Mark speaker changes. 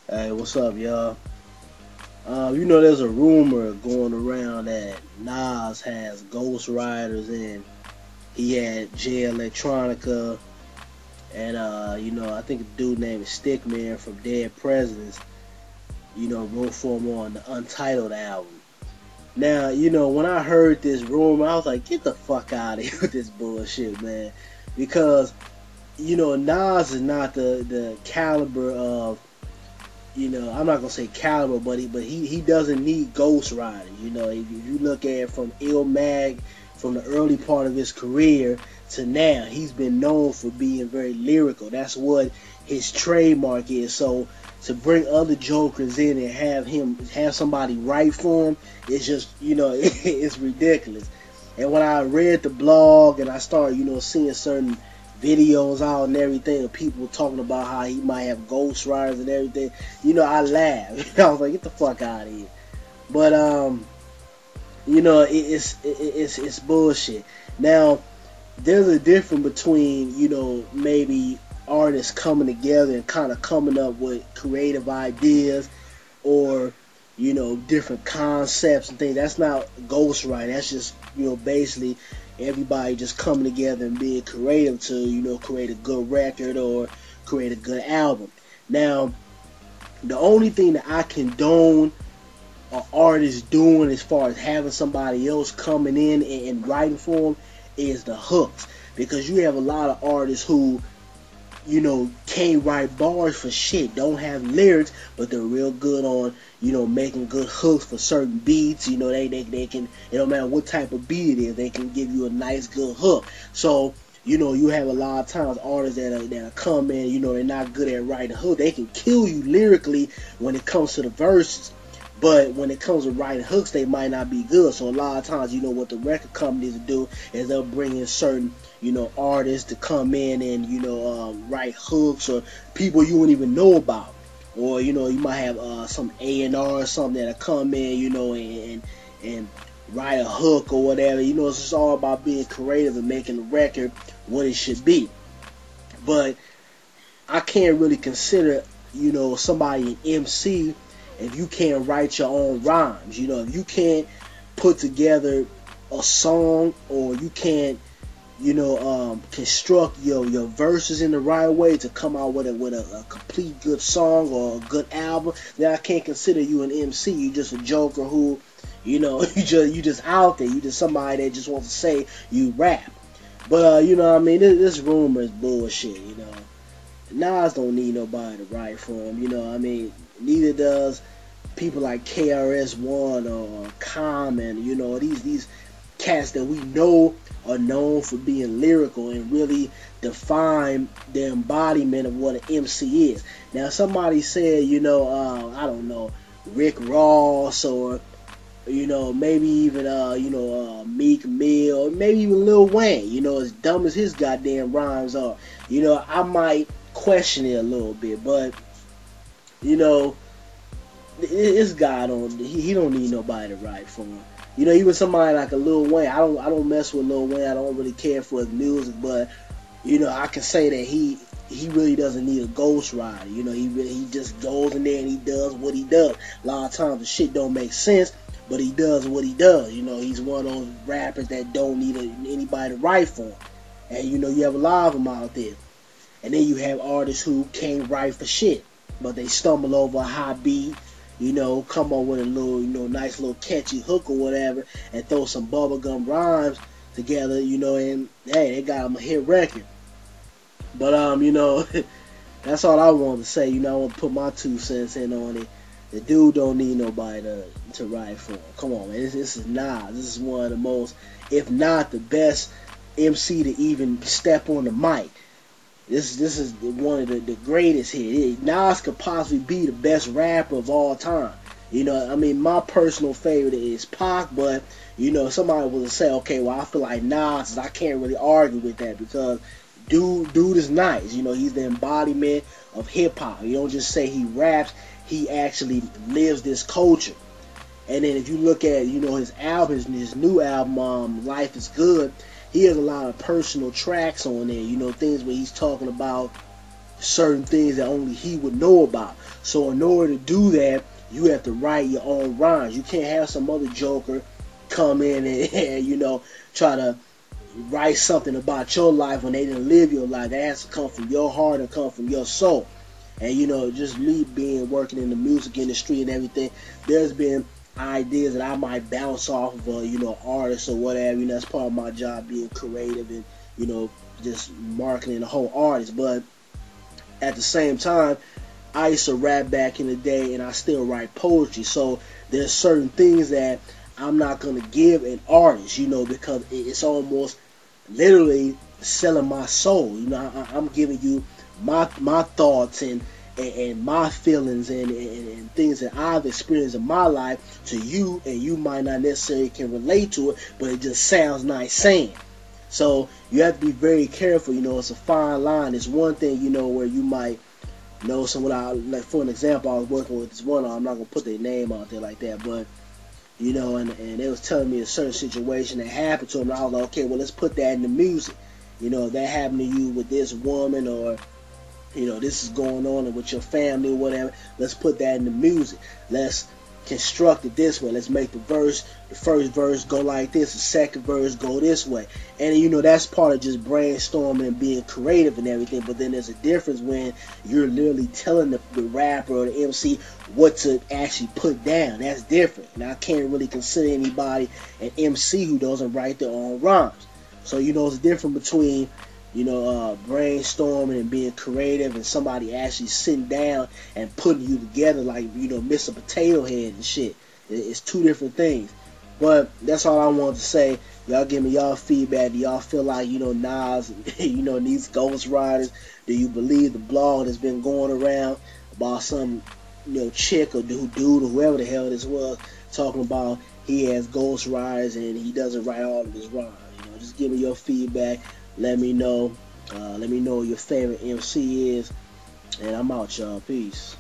Speaker 1: Hey, what's up, y'all? There's a rumor going around that Nas has ghostwriters and he had J Electronica and I think a dude named Stic.Man from Dead Presidents, wrote for him on the Untitled album. Now, when I heard this rumor, I was like, get the fuck out of here with this bullshit, man. Because, Nas is not the caliber of I'm not gonna say caliber, but he doesn't need Ghost Rider. If you look at it from Mag, from the early part of his career to now, he's been known for being very lyrical. That's what his trademark is. So to bring other jokers in and have somebody write for him, it's just it's ridiculous. And when I read the blog and I started seeing certain videos out and everything of people talking about how he might have ghost riders and everything, I laughed. I was like, get the fuck out of here. But it's bullshit. Now there's a difference between maybe artists coming together and kind of coming up with creative ideas or different concepts and things. That's not ghostwriting. That's just basically everybody just coming together and being creative to create a good record or create a good album. Now, the only thing that I condone an artist doing as far as having somebody else coming in and writing for them is the hooks, because you have a lot of artists who can't write bars for shit, don't have lyrics, but they're real good on, making good hooks for certain beats. They can, it don't matter what type of beat it is, they can give you a nice good hook. So, you have a lot of times artists that come in, they're not good at writing hook. They can kill you lyrically when it comes to the verses. But when it comes to writing hooks, they might not be good. So a lot of times, what the record companies do is they'll bring in certain, artists to come in and, write hooks, or people you wouldn't even know about. Or, you might have some A&R or something that'll come in, and write a hook or whatever. It's just all about being creative and making the record what it should be. But I can't really consider, somebody an MC if you can't write your own rhymes. If you can't put together a song, or you can't, construct your verses in the right way to come out with a complete good song or a good album, then I can't consider you an MC. You just a joker who, you just out there. You just somebody that just wants to say you rap. But this rumor is bullshit. Nas don't need nobody to write for him. Neither does people like KRS-One or Common. These cats that we know are known for being lyrical and really define the embodiment of what an MC is. Now, somebody said, I don't know, Rick Ross, or maybe even Meek Mill, maybe even Lil Wayne. As dumb as his goddamn rhymes are, I might question it a little bit, but this guy he don't need nobody to write for him. Even somebody like a Lil Wayne, I don't mess with Lil Wayne. I don't really care for his music, but I can say that he really doesn't need a ghostwriter. He just goes in there and he does what he does. A lot of times the shit don't make sense, but he does what he does. He's one of those rappers that don't need anybody to write for him. And you have a lot of them out there. And then you have artists who can't write for shit, but they stumble over a high beat, come up with a little, nice little catchy hook or whatever, and throw some bubblegum rhymes together, and hey, they got them a hit record. But that's all I wanted to say. I want to put my 2 cents in on it. The dude don't need nobody to write for him. Come on, man. This is Nas. This is one of the most, if not the best MC to even step on the mic. This is one of the greatest here. Nas could possibly be the best rapper of all time. My personal favorite is Pac, but somebody will say, okay, well, I feel like Nas, I can't really argue with that, because dude is nice. He's the embodiment of hip hop. You don't just say he raps, he actually lives this culture. And then if you look at his albums, his new album, Life is Good, he has a lot of personal tracks on there, things where he's talking about certain things that only he would know about. So in order to do that, you have to write your own rhymes. You can't have some other joker come in and try to write something about your life when they didn't live your life. That has to come from your heart and come from your soul. And just me being working in the music industry and everything, there's been ideas that I might bounce off of artists or whatever. That's part of my job, being creative and just marketing the whole artist. But at the same time, I used to rap back in the day, and I still write poetry. So there's certain things that I'm not gonna give an artist, because it's almost literally selling my soul. I'm giving you my thoughts and my feelings and things that I've experienced in my life to you, and you might not necessarily can relate to it, but it just sounds nice saying. So you have to be very careful. It's a fine line. It's one thing, where you might know someone. Like for an example, I was working with this one. I'm not gonna put their name out there like that, but and they was telling me a certain situation that happened to them. And I was like, okay, well, let's put that in the music. If that happened to you with this woman, or this is going on with your family or whatever, let's put that in the music. Let's construct it this way. Let's make the first verse go like this, the second verse go this way. And that's part of just brainstorming and being creative and everything. But then there's a difference when you're literally telling the rapper or the MC what to actually put down. That's different. And I can't really consider anybody an MC who doesn't write their own rhymes. So it's different between brainstorming and being creative and somebody actually sitting down and putting you together like Mr. Potato Head and shit. It's two different things. But that's all I wanted to say. Y'all give me y'all feedback. Do y'all feel like Nas these ghostwriters? Do you believe the blog that's been going around about some chick or dude or whoever the hell this was talking about he has ghostwriters and he doesn't write all of his rhymes? Just give me your feedback. Let me know. Let me know who your favorite MC is. And I'm out, y'all. Peace.